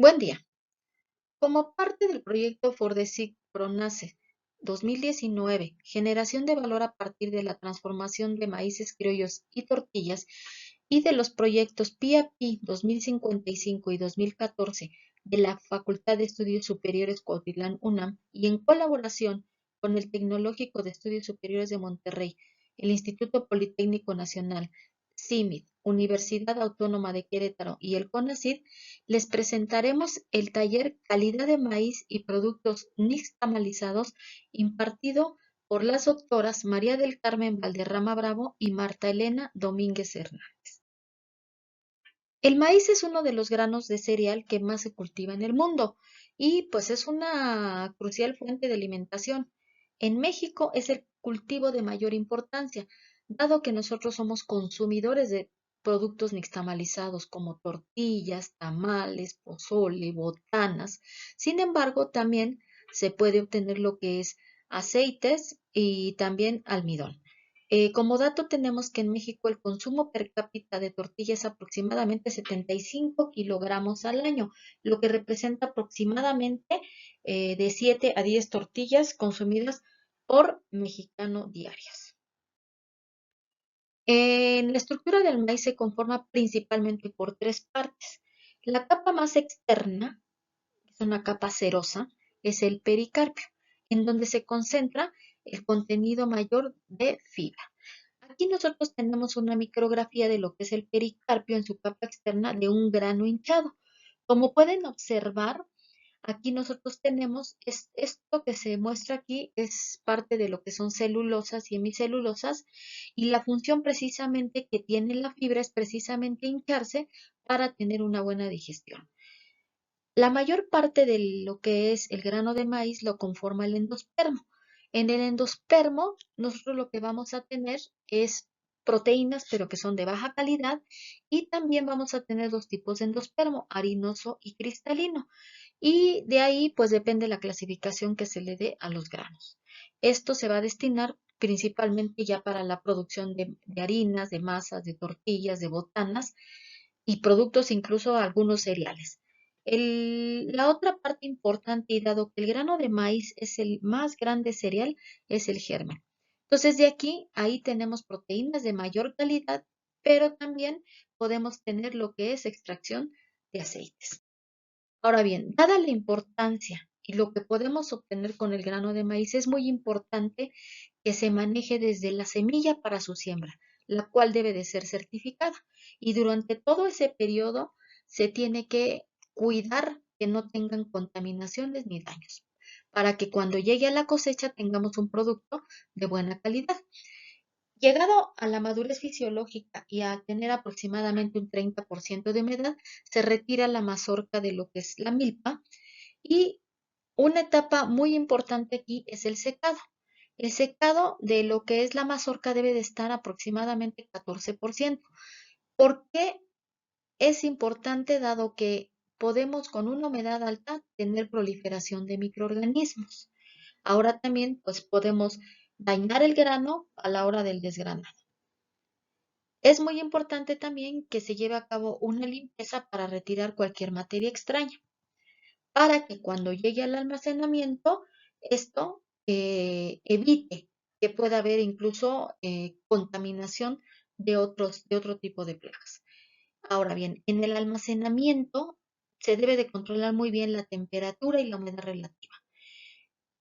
Buen día. Como parte del proyecto FORDESIC PRONACE 2019, generación de valor a partir de la transformación de maíces criollos y tortillas, y de los proyectos PIA-PI 2055 y 2014 de la Facultad de Estudios Superiores Cuautitlán UNAM y en colaboración con el Tecnológico de Estudios Superiores de Monterrey, el Instituto Politécnico Nacional, CIMID, Universidad Autónoma de Querétaro y el CONACYT, les presentaremos el taller Calidad de Maíz y Productos Nixtamalizados impartido por las doctoras María del Carmen Valderrama Bravo y Marta Elena Domínguez Hernández. El maíz es uno de los granos de cereal que más se cultiva en el mundo y pues es una crucial fuente de alimentación. En México es el cultivo de mayor importancia, dado que nosotros somos consumidores de productos nixtamalizados como tortillas, tamales, pozole, botanas. Sin embargo, también se puede obtener lo que es aceites y también almidón. Como dato tenemos que en México el consumo per cápita de tortillas es aproximadamente 75 kilogramos al año, lo que representa aproximadamente de 7 a 10 tortillas consumidas por mexicano diarias. En la estructura del maíz se conforma principalmente por tres partes. La capa más externa, es una capa cerosa, es el pericarpio, en donde se concentra el contenido mayor de fibra. Aquí nosotros tenemos una micrografía de lo que es el pericarpio en su capa externa de un grano hinchado. Como pueden observar, aquí nosotros tenemos esto que se muestra aquí es parte de lo que son celulosas y hemicelulosas, y la función precisamente que tiene la fibra es precisamente hincharse para tener una buena digestión. La mayor parte de lo que es el grano de maíz lo conforma el endospermo. En el endospermo, nosotros lo que vamos a tener es proteínas, pero que son de baja calidad, y también vamos a tener dos tipos de endospermo, harinoso y cristalino. Y de ahí, pues depende la clasificación que se le dé a los granos. Esto se va a destinar principalmente ya para la producción de harinas, de masas, de tortillas, de botanas y productos, incluso algunos cereales. La otra parte importante, y dado que el grano de maíz es el más grande cereal, es el germen. Entonces, de aquí, ahí tenemos proteínas de mayor calidad, pero también podemos tener lo que es extracción de aceites. Ahora bien, dada la importancia y lo que podemos obtener con el grano de maíz, es muy importante que se maneje desde la semilla para su siembra, la cual debe de ser certificada. Y durante todo ese periodo se tiene que cuidar que no tengan contaminaciones ni daños, para que cuando llegue a la cosecha tengamos un producto de buena calidad. Llegado a la madurez fisiológica y a tener aproximadamente un 30% de humedad, se retira la mazorca de lo que es la milpa, y una etapa muy importante aquí es el secado. El secado de lo que es la mazorca debe de estar aproximadamente 14%. ¿Por qué es importante? Dado que podemos con una humedad alta tener proliferación de microorganismos. Ahora también pues podemos dañar el grano a la hora del desgranado. Es muy importante también que se lleve a cabo una limpieza para retirar cualquier materia extraña, para que cuando llegue al almacenamiento, esto evite que pueda haber incluso contaminación de otro tipo de plagas. Ahora bien, en el almacenamiento se debe de controlar muy bien la temperatura y la humedad relativa.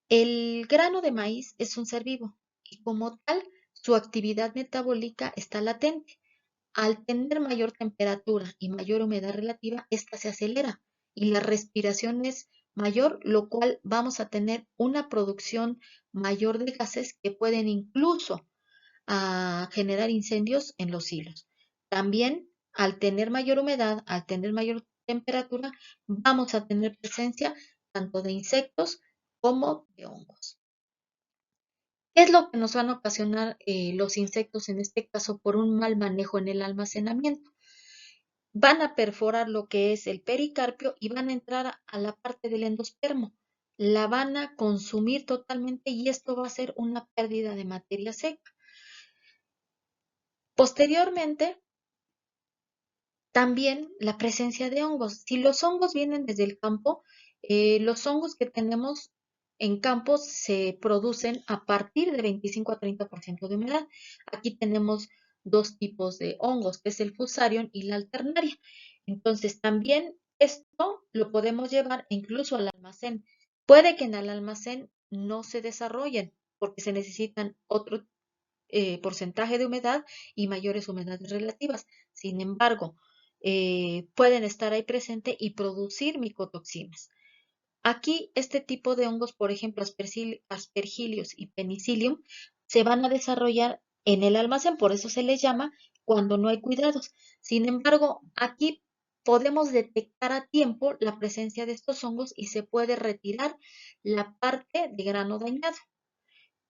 El grano de maíz es un ser vivo y como tal, su actividad metabólica está latente. Al tener mayor temperatura y mayor humedad relativa, esta se acelera y la respiración es mayor, lo cual vamos a tener una producción mayor de gases que pueden incluso generar incendios en los hilos. También, al tener mayor humedad, al tener mayor temperatura, vamos a tener presencia tanto de insectos como de hongos. ¿Qué es lo que nos van a ocasionar los insectos en este caso por un mal manejo en el almacenamiento? Van a perforar lo que es el pericarpio y van a entrar a la parte del endospermo. La van a consumir totalmente y esto va a ser una pérdida de materia seca. Posteriormente, También la presencia de hongos. Si los hongos vienen desde el campo, los hongos que tenemos en campos se producen a partir de 25 a 30% de humedad. Aquí tenemos dos tipos de hongos, que es el Fusarium y la alternaria. Entonces, también esto lo podemos llevar incluso al almacén. Puede que en el almacén no se desarrollen porque se necesitan otro porcentaje de humedad y mayores humedades relativas. Sin embargo, pueden estar ahí presente y producir micotoxinas. Aquí, este tipo de hongos, por ejemplo, aspergillos y penicillium, se van a desarrollar en el almacén, por eso se les llama cuando no hay cuidados. Sin embargo, aquí podemos detectar a tiempo la presencia de estos hongos y se puede retirar la parte de grano dañado.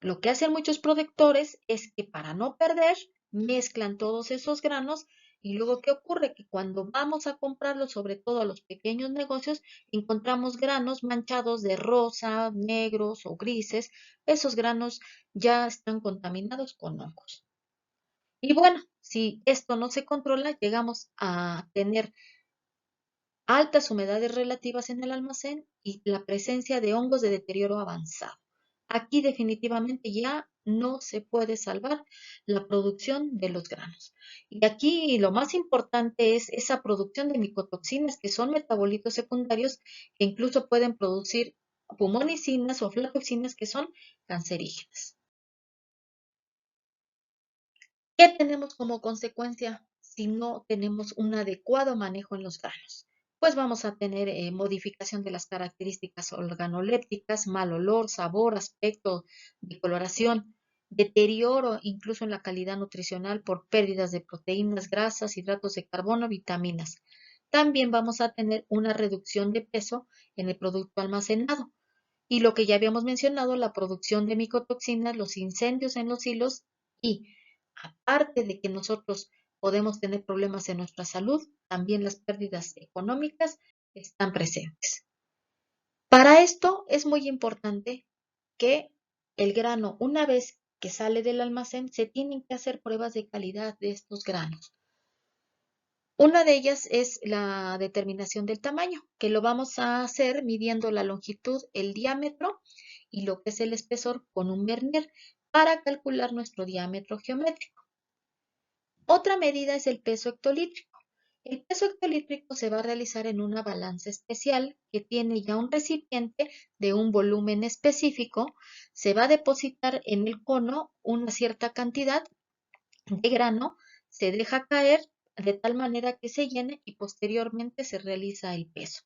Lo que hacen muchos productores es que para no perder, mezclan todos esos granos y luego ¿qué ocurre? Que cuando vamos a comprarlos, sobre todo a los pequeños negocios, encontramos granos manchados de rosa, negros o grises. Esos granos ya están contaminados con hongos. Y bueno, si esto no se controla, llegamos a tener altas humedades relativas en el almacén y la presencia de hongos de deterioro avanzado. Aquí definitivamente ya no se puede salvar la producción de los granos. Y aquí lo más importante es esa producción de micotoxinas, que son metabolitos secundarios que incluso pueden producir pulmonicinas o aflatoxinas, que son cancerígenas. ¿Qué tenemos como consecuencia si no tenemos un adecuado manejo en los granos? Pues vamos a tener modificación de las características organolépticas, mal olor, sabor, aspecto, decoloración, deterioro incluso en la calidad nutricional por pérdidas de proteínas, grasas, hidratos de carbono, vitaminas. También vamos a tener una reducción de peso en el producto almacenado. Y lo que ya habíamos mencionado, la producción de micotoxinas, los incendios en los hilos y aparte de que nosotros podemos tener problemas en nuestra salud, también las pérdidas económicas están presentes. Para esto es muy importante que el grano, una vez que sale del almacén, se tienen que hacer pruebas de calidad de estos granos. Una de ellas es la determinación del tamaño, que lo vamos a hacer midiendo la longitud, el diámetro y lo que es el espesor con un vernier para calcular nuestro diámetro geométrico. Otra medida es el peso hectolítrico. El peso hectolítrico se va a realizar en una balanza especial que tiene ya un recipiente de un volumen específico. Se va a depositar en el cono una cierta cantidad de grano, se deja caer de tal manera que se llene y posteriormente se realiza el peso.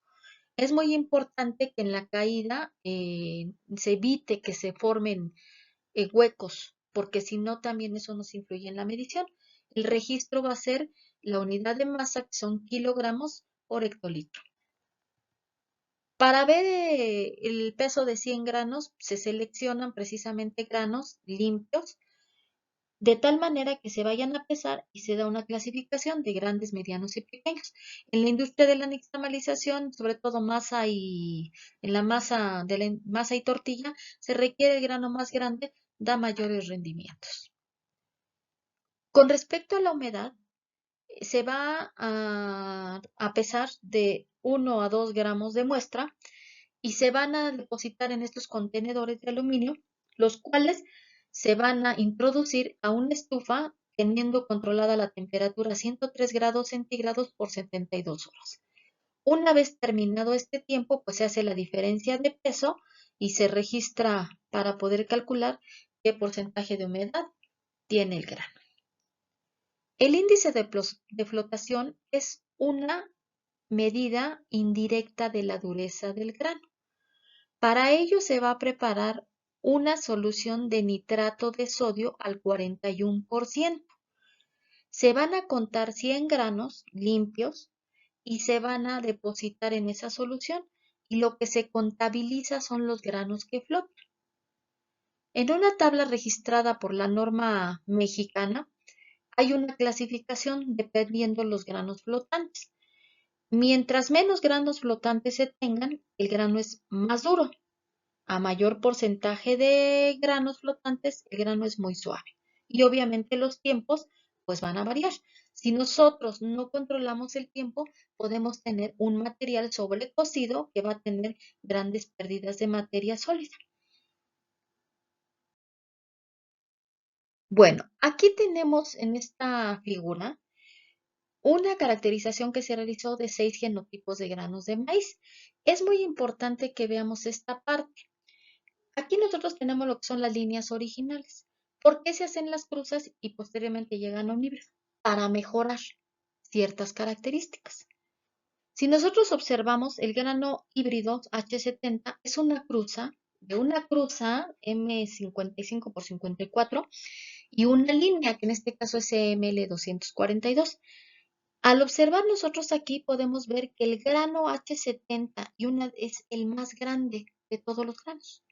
Es muy importante que en la caída se evite que se formen huecos, porque si no también eso nos influye en la medición. El registro va a ser la unidad de masa, que son kilogramos por hectolitro. Para ver el peso de 100 granos, se seleccionan precisamente granos limpios, de tal manera que se vayan a pesar y se da una clasificación de grandes, medianos y pequeños. En la industria de la nixtamalización, sobre todo masa y en la masa de la masa y tortilla, se requiere el grano más grande, da mayores rendimientos. Con respecto a la humedad, se va a pesar de 1 a 2 gramos de muestra y se van a depositar en estos contenedores de aluminio, los cuales se van a introducir a una estufa teniendo controlada la temperatura a 103 grados centígrados por 72 horas. Una vez terminado este tiempo, pues se hace la diferencia de peso y se registra para poder calcular qué porcentaje de humedad tiene el grano. El índice de flotación es una medida indirecta de la dureza del grano. Para ello se va a preparar una solución de nitrato de sodio al 41%. Se van a contar 100 granos limpios y se van a depositar en esa solución y lo que se contabiliza son los granos que flotan. En una tabla registrada por la norma mexicana hay una clasificación dependiendo los granos flotantes. Mientras menos granos flotantes se tengan, el grano es más duro. A mayor porcentaje de granos flotantes, el grano es muy suave. Y obviamente los tiempos pues van a variar. Si nosotros no controlamos el tiempo, podemos tener un material sobrecocido que va a tener grandes pérdidas de materia sólida. Bueno, aquí tenemos en esta figura una caracterización que se realizó de 6 genotipos de granos de maíz. Es muy importante que veamos esta parte. Aquí nosotros tenemos lo que son las líneas originales. ¿Por qué se hacen las cruzas y posteriormente llegan a un híbrido? Para mejorar ciertas características. Si nosotros observamos el grano híbrido H70 es una cruza de una cruza M55 por 54 y una línea que en este caso es ML242. Al observar nosotros aquí podemos ver que el grano H70 es el más grande de todos los granos.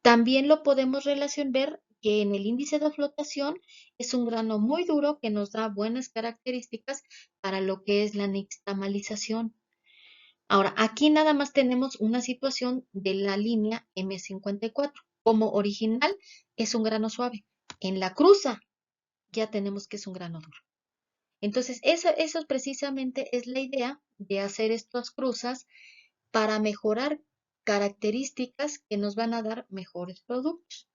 También lo podemos ver que en el índice de flotación es un grano muy duro que nos da buenas características para lo que es la nixtamalización. Ahora, aquí nada más tenemos una situación de la línea M54. Como original es un grano suave. En la cruza ya tenemos que es un grano duro. Entonces, eso precisamente es la idea de hacer estas cruzas para mejorar características que nos van a dar mejores productos.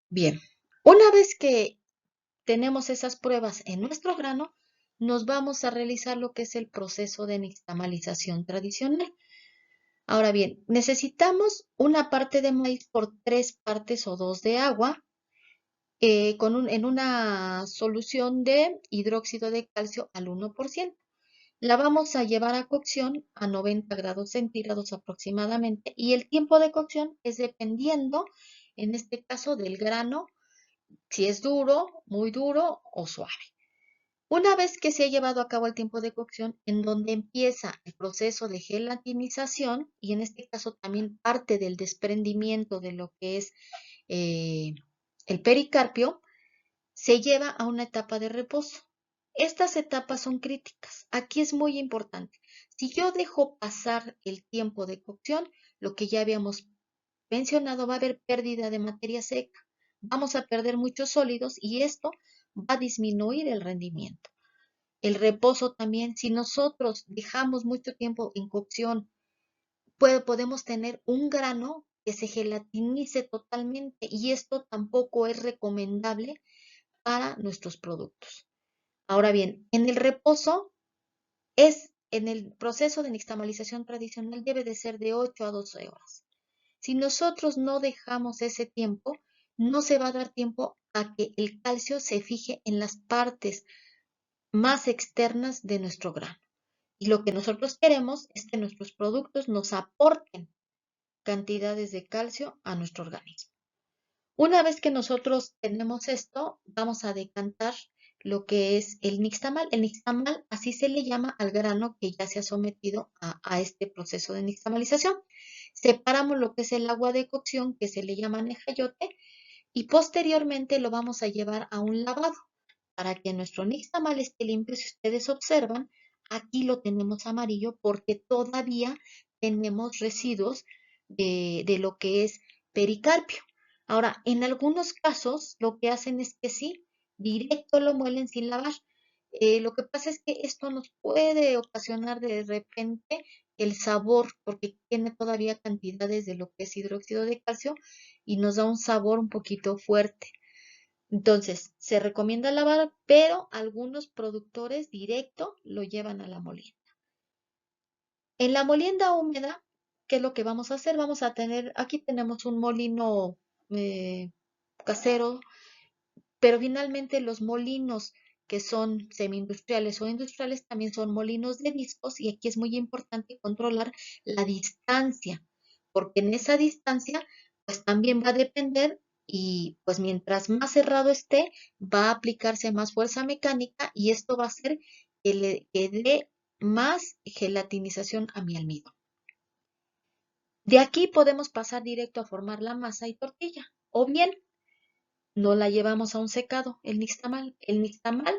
Bien, una vez que tenemos esas pruebas en nuestro grano, nos vamos a realizar lo que es el proceso de nixtamalización tradicional. Ahora bien, necesitamos una parte de maíz por 3 partes o 2 de agua en una solución de hidróxido de calcio al 1%. La vamos a llevar a cocción a 90 grados centígrados aproximadamente y el tiempo de cocción es dependiendo, en este caso, del grano, si es duro, muy duro o suave. Una vez que se ha llevado a cabo el tiempo de cocción, en donde empieza el proceso de gelatinización, y en este caso también parte del desprendimiento de lo que es el pericarpio, se lleva a una etapa de reposo. Estas etapas son críticas. Aquí es muy importante. Si yo dejo pasar el tiempo de cocción, lo que ya habíamos mencionado, va a haber pérdida de materia seca. Vamos a perder muchos sólidos y esto va a disminuir el rendimiento. El reposo también, si nosotros dejamos mucho tiempo en cocción, podemos tener un grano que se gelatinice totalmente y esto tampoco es recomendable para nuestros productos. Ahora bien, en el reposo en el proceso de nixtamalización tradicional debe de ser de 8 a 12 horas. Si nosotros no dejamos ese tiempo, no se va a dar tiempo a que el calcio se fije en las partes más externas de nuestro grano. Y lo que nosotros queremos es que nuestros productos nos aporten cantidades de calcio a nuestro organismo. Una vez que nosotros tenemos esto, vamos a decantar lo que es el nixtamal. El nixtamal, así se le llama al grano que ya se ha sometido a este proceso de nixtamalización. Separamos lo que es el agua de cocción, que se le llama nejayote, y posteriormente lo vamos a llevar a un lavado para que nuestro nixtamal esté limpio. Si ustedes observan, aquí lo tenemos amarillo porque todavía tenemos residuos de lo que es pericarpio. Ahora, en algunos casos lo que hacen es que sí, directo lo muelen sin lavar. Lo que pasa es que esto nos puede ocasionar de repente el sabor, porque tiene todavía cantidades de lo que es hidróxido de calcio y nos da un sabor un poquito fuerte. Entonces, se recomienda lavar, pero algunos productores directo lo llevan a la molienda. En la molienda húmeda, ¿qué es lo que vamos a hacer? Vamos a tener, aquí tenemos un molino casero, pero finalmente los molinos que son semi-industriales o industriales también son molinos de discos y aquí es muy importante controlar la distancia, porque en esa distancia pues también va a depender y pues mientras más cerrado esté va a aplicarse más fuerza mecánica y esto va a hacer que dé más gelatinización a mi almidón. De aquí podemos pasar directo a formar la masa y tortilla o bien no la llevamos a un secado, el nixtamal. El nixtamal,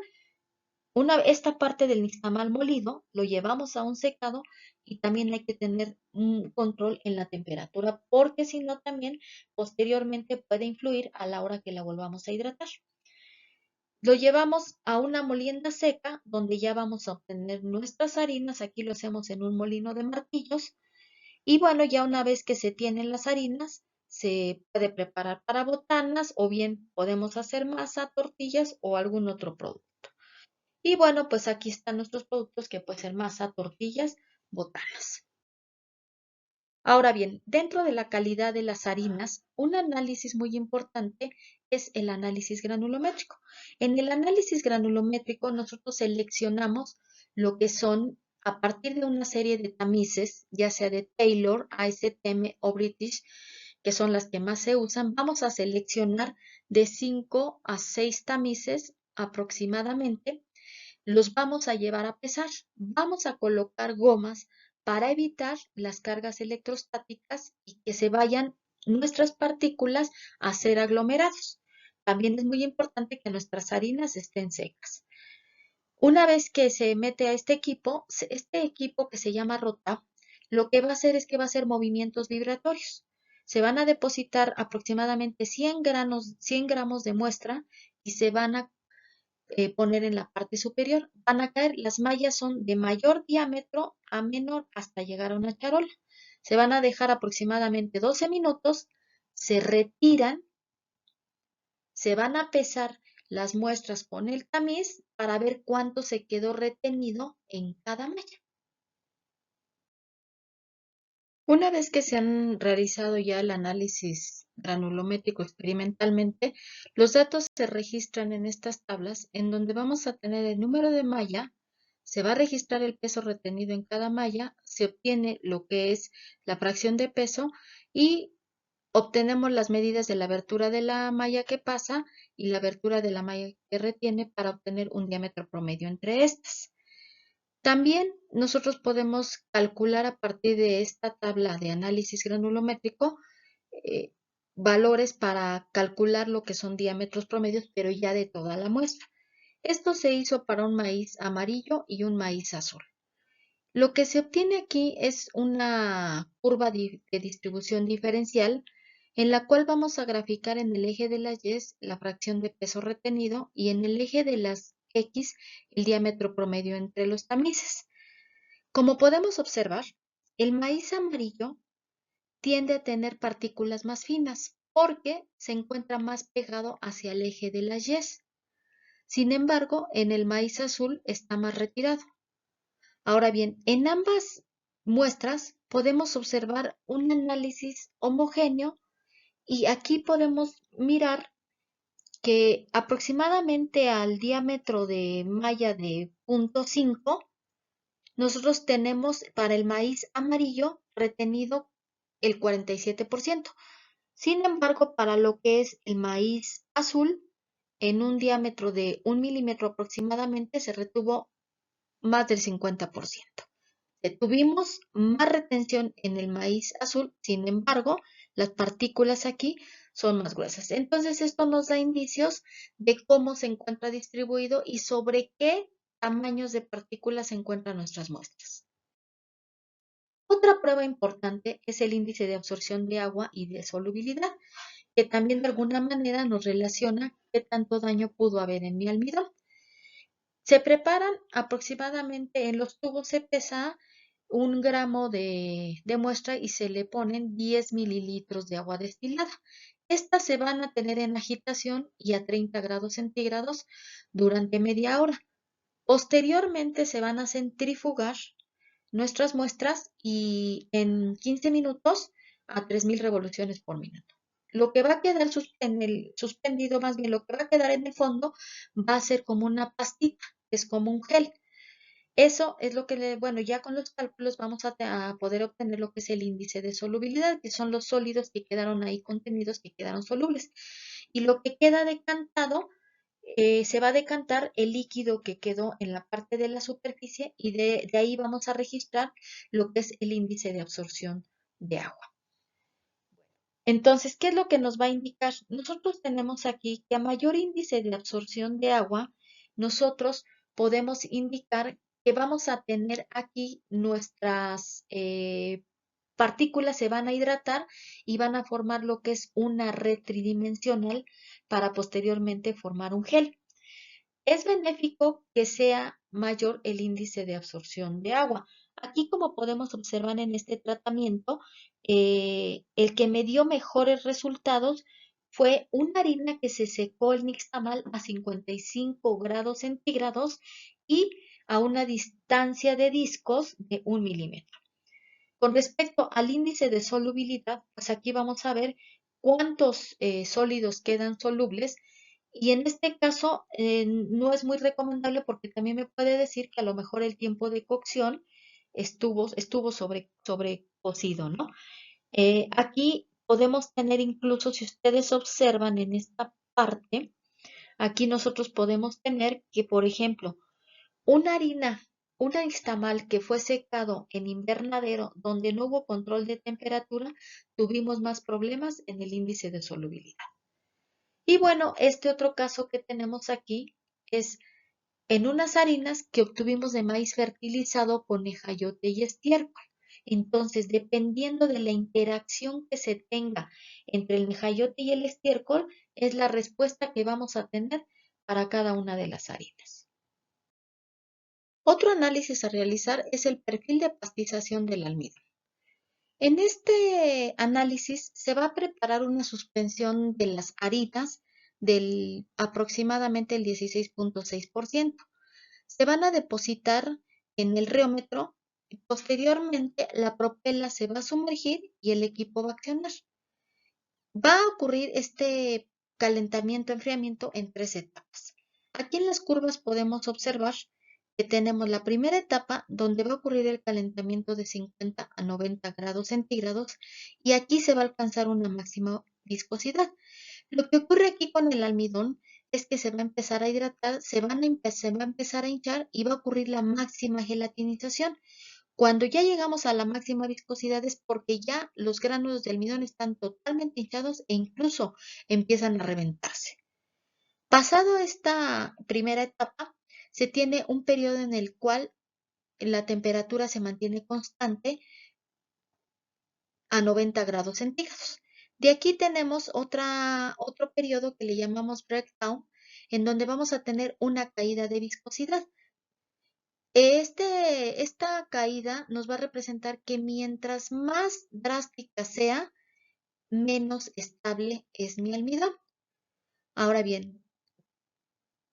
Esta parte del nixtamal molido lo llevamos a un secado y también hay que tener un control en la temperatura porque si no también posteriormente puede influir a la hora que la volvamos a hidratar. Lo llevamos a una molienda seca donde ya vamos a obtener nuestras harinas. Aquí lo hacemos en un molino de martillos. Y bueno, ya una vez que se tienen las harinas, se puede preparar para botanas o bien podemos hacer masa, tortillas o algún otro producto. Y bueno, pues aquí están nuestros productos que pueden ser masa, tortillas, botanas. Ahora bien, dentro de la calidad de las harinas, un análisis muy importante es el análisis granulométrico. En el análisis granulométrico nosotros seleccionamos lo que son a partir de una serie de tamices, ya sea de Taylor, ASTM o British, que son las que más se usan, vamos a seleccionar de 5 a 6 tamices aproximadamente, los vamos a llevar a pesar. Vamos a colocar gomas para evitar las cargas electrostáticas y que se vayan nuestras partículas a ser aglomerados. También es muy importante que nuestras harinas estén secas. Una vez que se mete a este equipo que se llama rota, lo que va a hacer es que va a hacer movimientos vibratorios. Se van a depositar aproximadamente 100 gramos de muestra y se van a poner en la parte superior. Van a caer, las mallas son de mayor diámetro a menor hasta llegar a una charola. Se van a dejar aproximadamente 12 minutos, se retiran, se van a pesar las muestras con el tamiz para ver cuánto se quedó retenido en cada malla. Una vez que se han realizado ya el análisis granulométrico experimentalmente, los datos se registran en estas tablas en donde vamos a tener el número de malla, se va a registrar el peso retenido en cada malla, se obtiene lo que es la fracción de peso y obtenemos las medidas de la abertura de la malla que pasa y la abertura de la malla que retiene para obtener un diámetro promedio entre estas. También nosotros podemos calcular a partir de esta tabla de análisis granulométrico eh, valores para calcular lo que son diámetros promedios, pero ya de toda la muestra. Esto se hizo para un maíz amarillo y un maíz azul. Lo que se obtiene aquí es una curva de distribución diferencial en la cual vamos a graficar en el eje de las Y la fracción de peso retenido y en el eje de las X el diámetro promedio entre los tamices. Como podemos observar, el maíz amarillo tiende a tener partículas más finas porque se encuentra más pegado hacia el eje de las Y. Sin embargo, en el maíz azul está más retirado. Ahora bien, en ambas muestras podemos observar un análisis homogéneo y aquí podemos mirar que aproximadamente al diámetro de malla de 0.5 nosotros tenemos para el maíz amarillo retenido el 47%. Sin embargo, para lo que es el maíz azul, en un diámetro de 1 milímetro aproximadamente se retuvo más del 50%. Tuvimos más retención en el maíz azul, sin embargo, las partículas aquí son más gruesas. Entonces, esto nos da indicios de cómo se encuentra distribuido y sobre qué tamaños de partículas se encuentran nuestras muestras. Otra prueba importante es el índice de absorción de agua y de solubilidad, que también de alguna manera nos relaciona qué tanto daño pudo haber en mi almidón. Se preparan aproximadamente en los tubos, se pesa 1 gramo de muestra y se le ponen 10 mililitros de agua destilada. Estas se van a tener en agitación y a 30 grados centígrados durante media hora. Posteriormente se van a centrifugar nuestras muestras y en 15 minutos a 3000 revoluciones por minuto. Lo que va a quedar suspendido, más bien lo que va a quedar en el fondo, va a ser como una pastita, es como un gel. Eso es lo que, bueno, ya con los cálculos vamos a poder obtener lo que es el índice de solubilidad, que son los sólidos que quedaron ahí contenidos, que quedaron solubles. Y lo que queda decantado, se va a decantar el líquido que quedó en la parte de la superficie y de ahí vamos a registrar lo que es el índice de absorción de agua. Entonces, ¿qué es lo que nos va a indicar? Nosotros tenemos aquí que a mayor índice de absorción de agua, nosotros podemos indicar que vamos a tener aquí nuestras partículas se van a hidratar y van a formar lo que es una red tridimensional para posteriormente formar un gel. Es benéfico que sea mayor el índice de absorción de agua. Aquí, como podemos observar en este tratamiento, el que me dio mejores resultados fue una harina que se secó el nixtamal a 55 grados centígrados y a una distancia de discos de 1 milímetro. Con respecto al índice de solubilidad, pues aquí vamos a ver cuántos sólidos quedan solubles y en este caso no es muy recomendable porque también me puede decir que a lo mejor el tiempo de cocción estuvo sobre cocido, ¿no? Aquí podemos tener incluso, si ustedes observan en esta parte, aquí nosotros podemos tener que, por ejemplo, una harina, un nixtamal que fue secado en invernadero donde no hubo control de temperatura, tuvimos más problemas en el índice de solubilidad. Y bueno, este otro caso que tenemos aquí es en unas harinas que obtuvimos de maíz fertilizado con ejayote y estiércol. Entonces, dependiendo de la interacción que se tenga entre el nejayote y el estiércol, es la respuesta que vamos a tener para cada una de las harinas. Otro análisis a realizar es el perfil de pastización del almidón. En este análisis se va a preparar una suspensión de las harinas del aproximadamente el 16.6%. Se van a depositar en el reómetro y posteriormente la propela se va a sumergir y el equipo va a accionar. Va a ocurrir este calentamiento-enfriamiento en 3 etapas. Aquí en las curvas podemos observar que tenemos la primera etapa donde va a ocurrir el calentamiento de 50 a 90 grados centígrados y aquí se va a alcanzar una máxima viscosidad. Lo que ocurre aquí con el almidón es que se va a empezar a hidratar, se va a empezar a hinchar y va a ocurrir la máxima gelatinización. Cuando ya llegamos a la máxima viscosidad es porque ya los gránulos de almidón están totalmente hinchados e incluso empiezan a reventarse. Pasado esta primera etapa, se tiene un periodo en el cual la temperatura se mantiene constante a 90 grados centígrados. De aquí tenemos otro periodo que le llamamos breakdown, en donde vamos a tener una caída de viscosidad. Esta caída nos va a representar que mientras más drástica sea, menos estable es mi almidón. Ahora bien,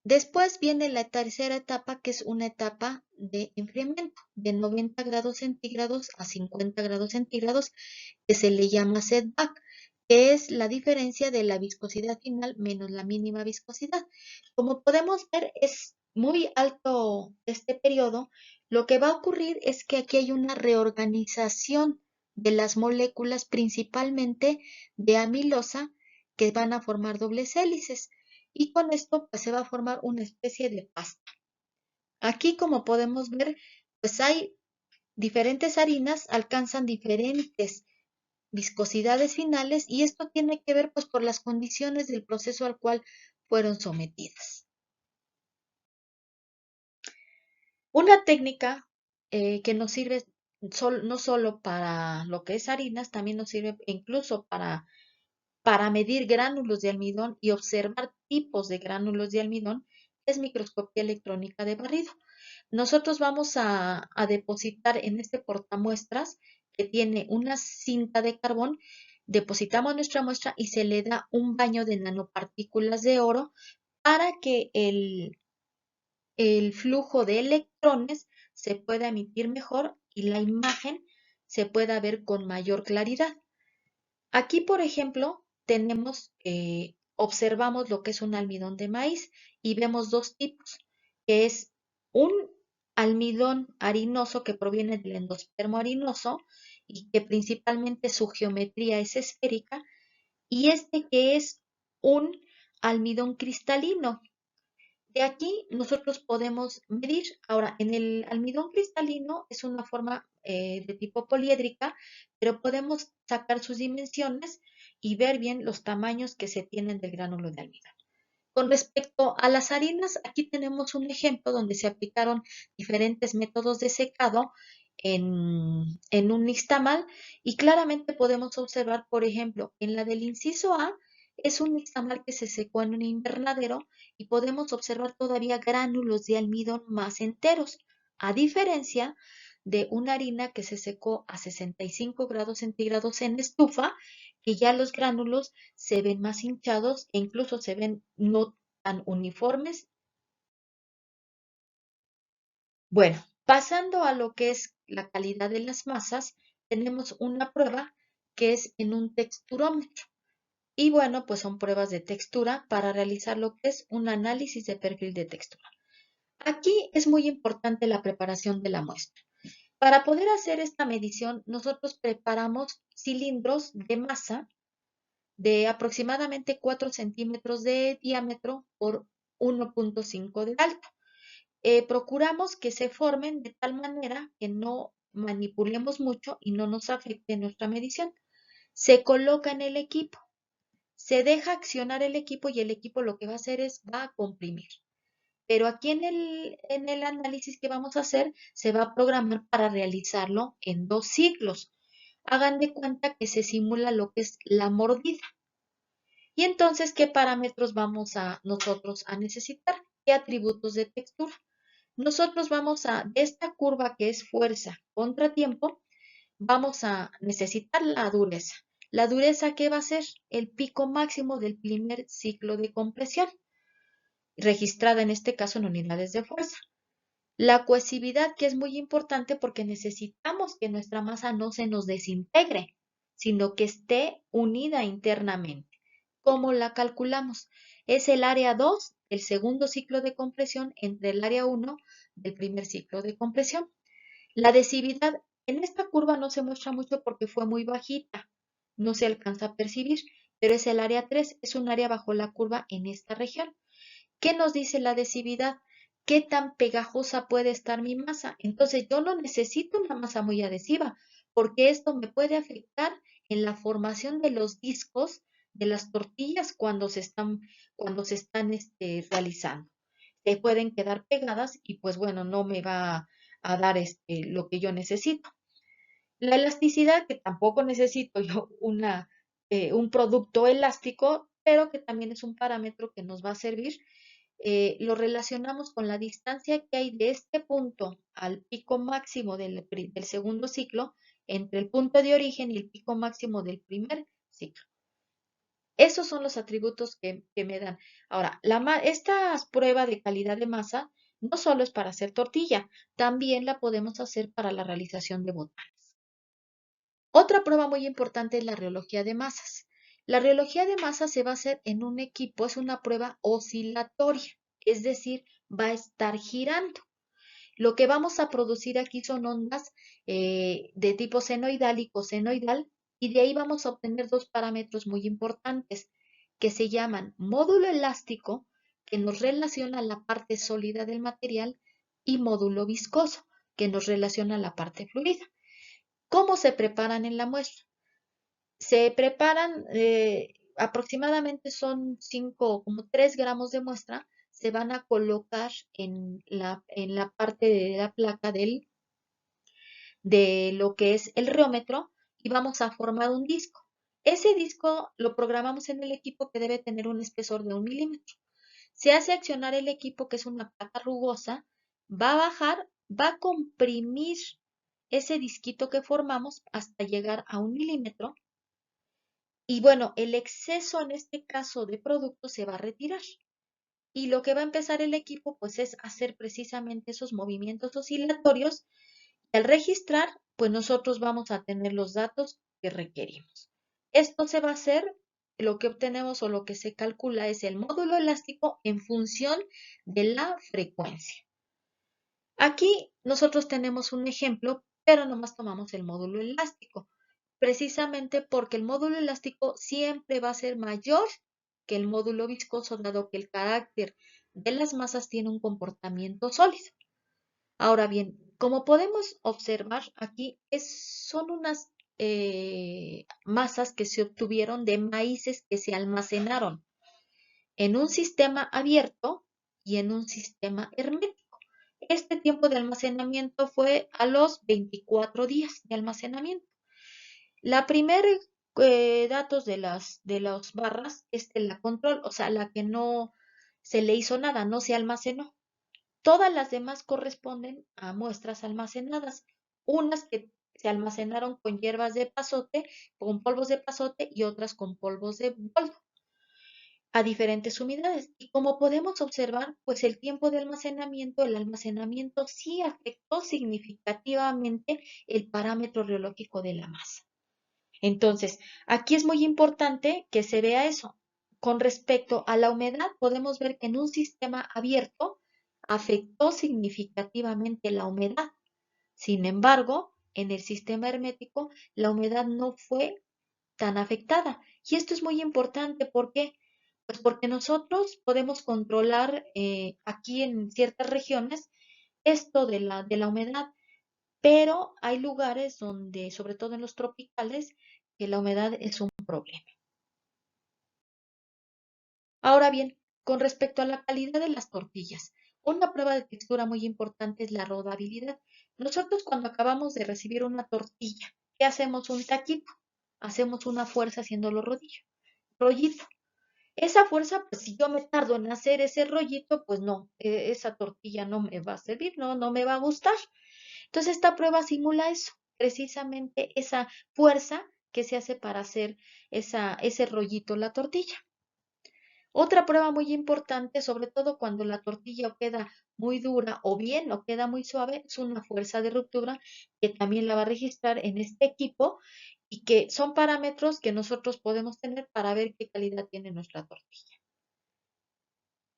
después viene la tercera etapa, que es una etapa de enfriamiento de 90 grados centígrados a 50 grados centígrados, que se le llama setback, que es la diferencia de la viscosidad final menos la mínima viscosidad. Como podemos ver, es muy alto este periodo. Lo que va a ocurrir es que aquí hay una reorganización de las moléculas, principalmente de amilosa, que van a formar dobles hélices. Y con esto pues se va a formar una especie de pasta. Aquí, como podemos ver, pues hay diferentes harinas, alcanzan diferentes viscosidades finales y esto tiene que ver pues por las condiciones del proceso al cual fueron sometidas. Una técnica que nos sirve no solo para lo que es harinas, también nos sirve incluso para medir gránulos de almidón y observar tipos de gránulos de almidón es microscopía electrónica de barrido. Nosotros vamos a depositar en este portamuestras que tiene una cinta de carbón, depositamos nuestra muestra y se le da un baño de nanopartículas de oro para que el flujo de electrones se pueda emitir mejor y la imagen se pueda ver con mayor claridad. Aquí, por ejemplo, observamos lo que es un almidón de maíz y vemos dos tipos, que es un almidón harinoso que proviene del endospermo harinoso y que principalmente su geometría es esférica, y este que es un almidón cristalino. De aquí nosotros podemos medir. Ahora, en el almidón cristalino es una forma de tipo poliédrica, pero podemos sacar sus dimensiones y ver bien los tamaños que se tienen del gránulo de almidón. Con respecto a las harinas, aquí tenemos un ejemplo donde se aplicaron diferentes métodos de secado en un nixtamal y claramente podemos observar, por ejemplo, en la del inciso A es un nixtamal que se secó en un invernadero y podemos observar todavía gránulos de almidón más enteros, a diferencia de una harina que se secó a 65 grados centígrados en estufa, que ya los gránulos se ven más hinchados e incluso se ven no tan uniformes. Bueno, pasando a lo que es la calidad de las masas, tenemos una prueba que es en un texturómetro. Y bueno, pues son pruebas de textura para realizar lo que es un análisis de perfil de textura. Aquí es muy importante la preparación de la muestra. Para poder hacer esta medición, nosotros preparamos cilindros de masa de aproximadamente 4 centímetros de diámetro por 1.5 de alto. Procuramos que se formen de tal manera que no manipulemos mucho y no nos afecte nuestra medición. Se coloca en el equipo, se deja accionar el equipo y el equipo lo que va a hacer es va a comprimir. Pero aquí en el análisis que vamos a hacer se va a programar para realizarlo en 2 ciclos. Hagan de cuenta que se simula lo que es la mordida. Y entonces, ¿qué parámetros vamos a nosotros a necesitar? ¿Qué atributos de textura? Nosotros vamos a, de esta curva que es fuerza contra tiempo, vamos a necesitar la dureza. La dureza, ¿qué va a ser? El pico máximo del primer ciclo de compresión, registrada en este caso en unidades de fuerza. La cohesividad, que es muy importante porque necesitamos que nuestra masa no se nos desintegre, sino que esté unida internamente. ¿Cómo la calculamos? Es el área 2 del segundo ciclo de compresión entre el área 1 del primer ciclo de compresión. La adhesividad en esta curva no se muestra mucho porque fue muy bajita, no se alcanza a percibir, pero es el área 3, es un área bajo la curva en esta región. ¿Qué nos dice la adhesividad? ¿Qué tan pegajosa puede estar mi masa? Entonces yo no necesito una masa muy adhesiva porque esto me puede afectar en la formación de los discos de las tortillas cuando se están realizando. Se pueden quedar pegadas y pues bueno, no me va a dar lo que yo necesito. La elasticidad, que tampoco necesito yo un producto elástico, pero que también es un parámetro que nos va a servir, lo relacionamos con la distancia que hay de este punto al pico máximo del segundo ciclo, entre el punto de origen y el pico máximo del primer ciclo. Esos son los atributos que me dan. Ahora, esta prueba de calidad de masa no solo es para hacer tortilla, también la podemos hacer para la realización de botanas. Otra prueba muy importante es la reología de masas. La reología de masas se va a hacer en un equipo, es una prueba oscilatoria, es decir, va a estar girando. Lo que vamos a producir aquí son ondas de tipo senoidal y cosenoidal, y de ahí vamos a obtener dos parámetros muy importantes que se llaman módulo elástico, que nos relaciona la parte sólida del material, y módulo viscoso, que nos relaciona la parte fluida. ¿Cómo se preparan en la muestra? Se preparan aproximadamente son 5, como 3 gramos de muestra, se van a colocar en la parte de la placa de lo que es el reómetro y vamos a formar un disco. Ese disco lo programamos en el equipo que debe tener un espesor de 1 milímetro. Se hace accionar el equipo, que es una placa rugosa, va a bajar, va a comprimir ese disquito que formamos hasta llegar a 1 milímetro. Y bueno, el exceso en este caso de producto se va a retirar. Y lo que va a empezar el equipo pues es hacer precisamente esos movimientos oscilatorios. Y al registrar, pues nosotros vamos a tener los datos que requerimos. Esto se va a hacer, lo que obtenemos o lo que se calcula es el módulo elástico en función de la frecuencia. Aquí nosotros tenemos un ejemplo, pero nomás tomamos el módulo elástico, precisamente porque el módulo elástico siempre va a ser mayor que el módulo viscoso, dado que el carácter de las masas tiene un comportamiento sólido. Ahora bien, como podemos observar aquí, son unas masas que se obtuvieron de maíces que se almacenaron. en un sistema abierto y en un sistema hermético. Este tiempo de almacenamiento fue a los 24 días de almacenamiento. La primera datos de las barras es de la control, o sea, la que no se le hizo nada, no se almacenó. Todas las demás corresponden a muestras almacenadas, unas que se almacenaron con hierbas de pasote, con polvos de pasote y otras con polvos de boldo a diferentes humedades. Y como podemos observar, pues el tiempo de almacenamiento, el almacenamiento sí afectó significativamente el parámetro reológico de la masa. Entonces, aquí es muy importante que se vea eso. Con respecto a la humedad, podemos ver que en un sistema abierto afectó significativamente la humedad. Sin embargo, en el sistema hermético, la humedad no fue tan afectada. Y esto es muy importante. ¿Por qué? Pues porque nosotros podemos controlar aquí en ciertas regiones esto de la humedad, pero hay lugares donde, sobre todo en los tropicales, que la humedad es un problema. Ahora bien, con respecto a la calidad de las tortillas, una prueba de textura muy importante es la rodabilidad. Nosotros cuando acabamos de recibir una tortilla, ¿qué hacemos? Un taquito. Hacemos una fuerza haciéndolo rollito. Esa fuerza, pues si yo me tardo en hacer ese rollito, pues no, esa tortilla no me va a servir, no me va a gustar. Entonces esta prueba simula eso, precisamente esa fuerza que se hace para hacer ese rollito, la tortilla. Otra prueba muy importante, sobre todo cuando la tortilla o queda muy dura o bien o queda muy suave, es una fuerza de ruptura que también la va a registrar en este equipo y que son parámetros que nosotros podemos tener para ver qué calidad tiene nuestra tortilla.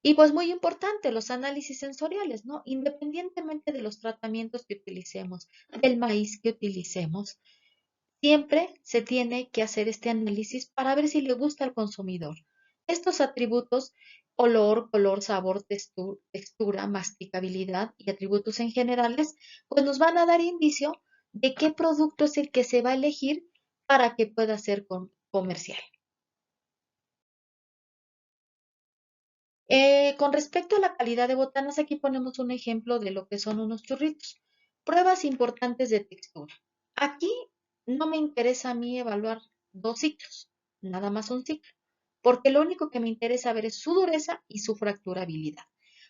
Y pues muy importante, los análisis sensoriales, ¿no? Independientemente de los tratamientos que utilicemos, del maíz que utilicemos, siempre se tiene que hacer este análisis para ver si le gusta al consumidor. Estos atributos, olor, color, sabor, textura, masticabilidad y atributos en generales, pues nos van a dar indicio de qué producto es el que se va a elegir para que pueda ser comercial. Con respecto a la calidad de botanas, aquí ponemos un ejemplo de lo que son unos churritos. Pruebas importantes de textura. Aquí no me interesa a mí evaluar dos ciclos, nada más un ciclo, porque lo único que me interesa ver es su dureza y su fracturabilidad.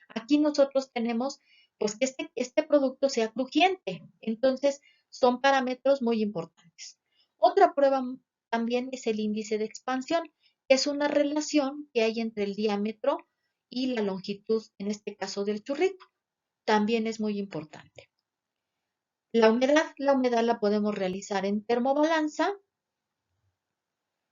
Aquí nosotros tenemos pues que este producto sea crujiente, entonces son parámetros muy importantes. Otra prueba también es el índice de expansión, que es una relación que hay entre el diámetro y la longitud, en este caso del churrito. También es muy importante. La humedad la podemos realizar en termobalanza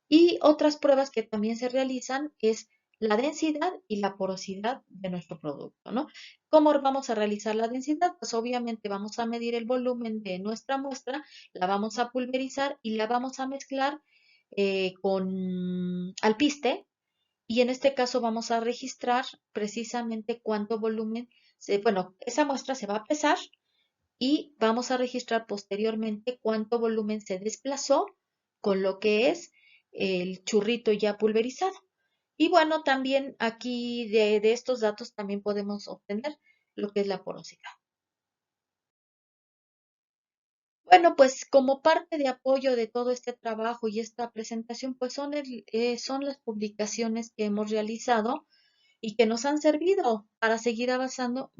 y otras pruebas que también se realizan es la densidad y la porosidad de nuestro producto, ¿no? ¿Cómo vamos a realizar la densidad? Pues obviamente vamos a medir el volumen de nuestra muestra, la vamos a pulverizar y la vamos a mezclar con alpiste y en este caso vamos a registrar precisamente cuánto volumen, bueno, esa muestra se va a pesar y vamos a registrar posteriormente cuánto volumen se desplazó con lo que es el churrito ya pulverizado. Y bueno, también aquí de estos datos también podemos obtener lo que es la porosidad. Bueno, pues como parte de apoyo de todo este trabajo y esta presentación, pues son las publicaciones que hemos realizado y que nos han servido para seguir avanzando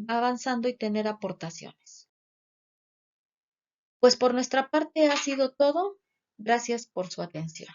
y tener aportaciones. Pues por nuestra parte ha sido todo. Gracias por su atención.